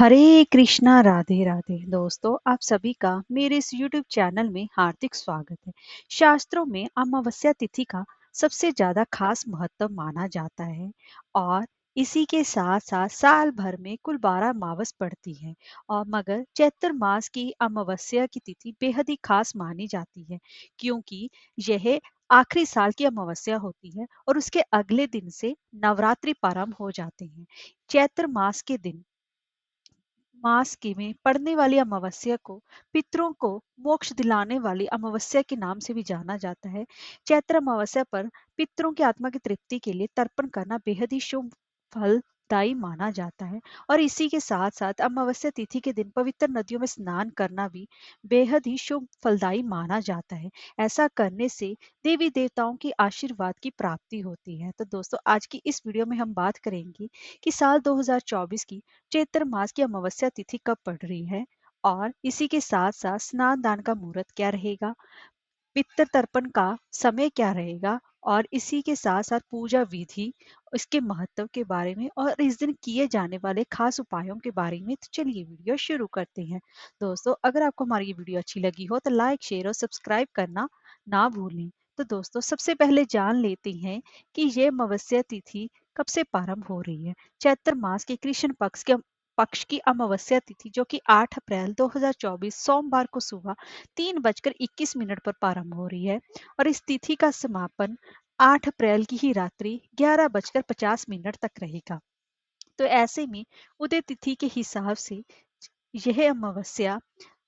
हरे कृष्णा राधे राधे दोस्तों, आप सभी का मेरे इस YouTube चैनल में हार्दिक स्वागत है। शास्त्रों में अमावस्या तिथि का सबसे ज्यादा खास महत्व माना जाता है और इसी के साथ साथ साल भर में कुल 12 अमावस पड़ती है। और मगर चैत्र मास की अमावस्या की तिथि बेहद ही खास मानी जाती है, क्योंकि यह आखिरी साल की अमावस्या होती है और उसके अगले दिन से नवरात्रि प्रारंभ हो जाते हैं। चैत्र मास के दिन मास के में पड़ने वाली अमावस्या को पितरों को मोक्ष दिलाने वाली अमावस्या के नाम से भी जाना जाता है। चैत्र अमावस्या पर पितरों की आत्मा की तृप्ति के लिए तर्पण करना बेहद ही शुभ फलदायी माना जाता है। और इसी के साथ साथ अमावस्या तिथि के दिन पवित्र नदियों में स्नान करना भी बेहद ही शुभ फलदायी माना जाता है। ऐसा करने से देवी देवताओं की आशीर्वाद की प्राप्ति होती है। तो दोस्तों, आज की इस वीडियो में हम बात करेंगे कि साल 2024 की चैत्र मास की अमावस्या तिथि कब पड़ रही है और इसी के साथ साथ स्नान दान का मुहूर्त क्या रहेगा, पितृ तर्पण का समय क्या रहेगा और इसी के साथ साथ पूजा विधि, इसके महत्व के बारे में और इस दिन किए जाने वाले खास उपायों के बारे में। तो चलिए वीडियो शुरू करते हैं। दोस्तों, अगर आपको हमारी ये वीडियो अच्छी लगी हो तो लाइक शेयर और सब्सक्राइब करना ना भूलें। तो दोस्तों, सबसे पहले जान लेते हैं कि ये अमावस्या तिथि कब से प्रारंभ हो रही है। चैत्र मास के कृष्ण पक्ष की अमावस्या तिथि, जो कि 8 अप्रैल 2024 सोमवार को सुबह 3:21 पर प्रारंभ हो रही है और इस तिथि का समापन 8 अप्रैल की ही रात्रि 11:50 तक रहेगा। तो ऐसे में उदय तिथि के हिसाब से यह अमावस्या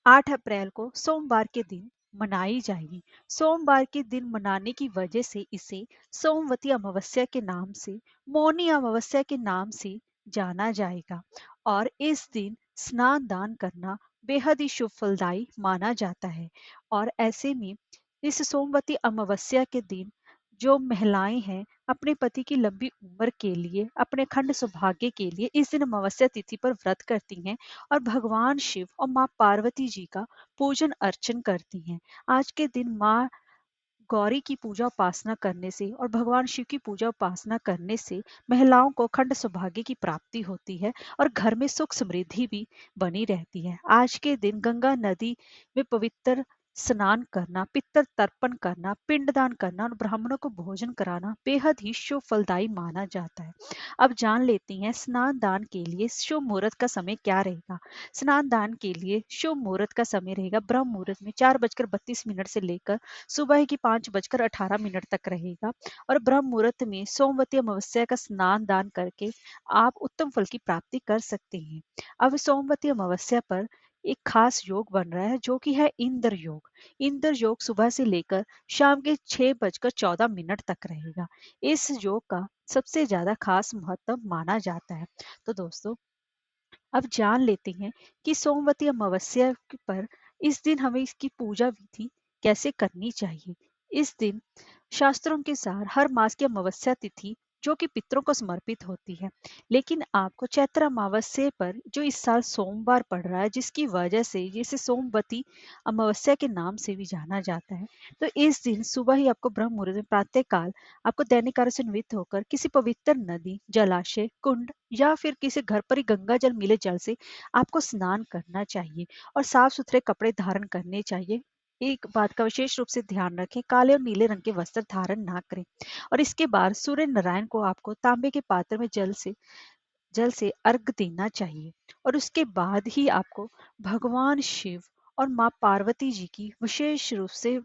8 अप्रैल को सोमवार के दिन मनाई जाएगी। सोमवार के दिन मनाने की वजह से इसे सोमवती अमावस्या के नाम से, मौनी अमावस्या के नाम से जाना जाएगा। और इस दिन स्नान दान करना बेहद ही शुभ फलदायी माना जाता है। और ऐसे में इस सोमवती अमावस्या के दिन जो महिलाएं हैं अपने पति की लंबी उम्र के लिए, अपने खंड सौभाग्य के लिए इस दिन अमावस्या तिथि पर व्रत करती हैं और भगवान शिव और माँ पार्वती जी का पूजन अर्चन करती हैं। आज के दिन माँ गौरी की पूजा उपासना करने से और भगवान शिव की पूजा उपासना करने से महिलाओं को खंड सौभाग्य की प्राप्ति होती है और घर में सुख समृद्धि भी बनी रहती है। आज के दिन गंगा नदी में पवित्र स्नान करना, पितृ तर्पण करना, पिंडदान करना और ब्राह्मणों को भोजन कराना बेहद ही शुभ फलदायी माना जाता है। अब जान लेते हैं स्नान दान के लिए शुभ मुहूर्त का समय क्या रहेगा। स्नान दान के लिए शुभ मुहूर्त का समय रहेगा ब्रह्म मुहूर्त में 4:32 से लेकर सुबह की 5:18 तक रहेगा। और ब्रह्म मुहूर्त में सोमवती अमावस्या का स्नान दान करके आप उत्तम फल की प्राप्ति कर सकते हैं। अब सोमवती अमावस्या पर एक खास योग बन रहा है, जो कि है इंद्र योग। इंद्र योग सुबह से लेकर शाम के 6:14 तक रहेगा। इस योग का सबसे ज्यादा खास महत्व माना जाता है। तो दोस्तों, अब जान लेते हैं कि सोमवती अमावस्या पर इस दिन हमें इसकी पूजा विधि कैसे करनी चाहिए। इस दिन शास्त्रों के अनुसार हर मास की अमावस्या तिथि जो कि पितरों को समर्पित होती है, लेकिन आपको चैत्र अमावस्या पर जो इस साल सोमवार पड़ रहा है, जिसकी वजह से इसे सोमवती अमावस्या के नाम से भी जाना जाता है। तो इस दिन सुबह ही आपको ब्रह्म मुहूर्त में प्रातः काल आपको दैनिक कार्य से निवृत्त होकर किसी पवित्र नदी, जलाशय, कुंड या फिर किसी घर पर ही गंगा जल मिले जल से आपको स्नान करना चाहिए और साफ सुथरे कपड़े धारण करने चाहिए। एक बात का विशेष रूप से ध्यान रखें, काले और नीले रंग के वस्त्र धारण ना करें। और इसके बाद सूर्य नारायण को आपको तांबे के पात्र में जल से अर्घ देना चाहिए। और उसके बाद ही आपको भगवान शिव और माँ पार्वती जी की विशेष रूप से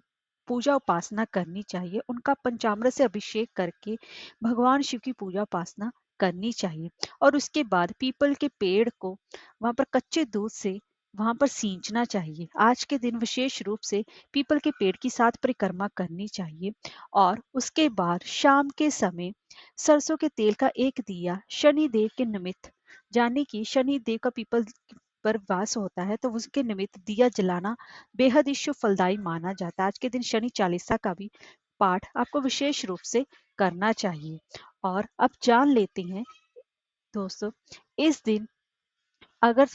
पूजा उपासना करनी चाहिए। उनका पंचामृत से अभिषेक करके भगवान शिव की पूजा उपासना करनी चाहिए। और उसके बाद पीपल के पेड़ को वहां पर कच्चे दूध से वहां पर सींचना चाहिए। आज के दिन विशेष रूप से पीपल के पेड़ की 7 परिक्रमा करनी चाहिए। और उसके बाद शाम के समय सरसों के तेल का एक दिया शनि देव के निमित्त, जाने की शनि देव का पीपल पर वास होता है, तो उसके निमित्त दिया जलाना बेहद ही शुभ फलदायी माना जाता है। आज के दिन शनि चालीसा का भी पाठ आपको विशेष रूप से करना चाहिए। और अब जान लेते हैं दोस्तों, इस दिन अगर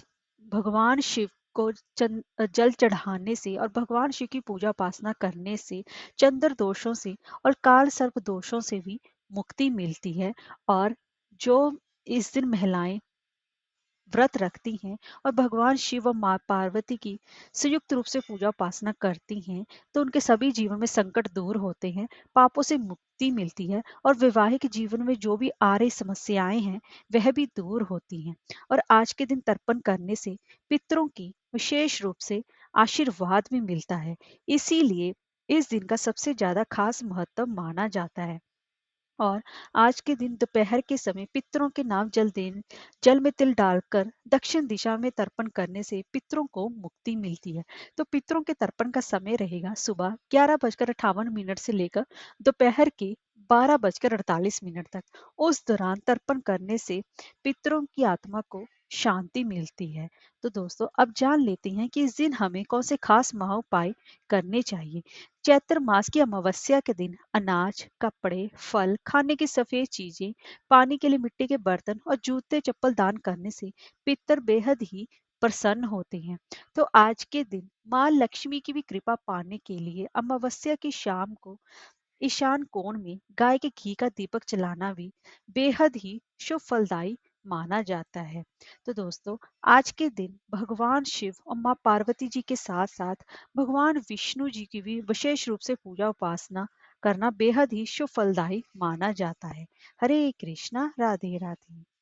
भगवान शिव को जल चढ़ाने से और भगवान शिव की पूजा उपासना करने से चंद्र दोषों से और काल सर्प दोषों से भी मुक्ति मिलती है। और जो इस दिन महिलाएं व्रत रखती हैं और भगवान शिव और माँ पार्वती की संयुक्त रूप से पूजा उपासना करती हैं, तो उनके सभी जीवन में संकट दूर होते हैं, पापों से मुक्ति मिलती है और वैवाहिक जीवन में जो भी आ रही समस्याएं हैं वह भी दूर होती हैं। और आज के दिन तर्पण करने से पितरों की विशेष रूप से आशीर्वाद भी मिलता है। इसीलिए इस दिन का सबसे ज्यादा खास महत्व माना जाता है। और आज के दिन दोपहर के समय पितरों के नाम जल में तिल डालकर दक्षिण दिशा में तर्पण करने से पितरों को मुक्ति मिलती है। तो पितरों के तर्पण का समय रहेगा सुबह 11:58 से लेकर दोपहर के 12:48 तक। उस दौरान तर्पण करने से पितरों की आत्मा को शांति मिलती है। तो दोस्तों अब जान लेते हैं कि इस दिन हमें कौन से खास महोपाय करने चाहिए। चैत्र मास की अमावस्या के दिन अनाज, कपड़े, फल, खाने की सफेद चीजें, पानी के लिए मिट्टी के बर्तन और जूते चप्पल दान करने से पितर बेहद ही प्रसन्न होते हैं। तो आज के दिन माँ लक्ष्मी की भी कृपा पाने के लिए अमावस्या की शाम को ईशान कोण में गाय के घी का दीपक जलाना भी बेहद ही शुभ फलदायी माना जाता है। तो दोस्तों आज के दिन भगवान शिव और माँ पार्वती जी के साथ साथ भगवान विष्णु जी की भी विशेष रूप से पूजा उपासना करना बेहद ही शुभ फलदायी माना जाता है। हरे कृष्णा, राधे राधे।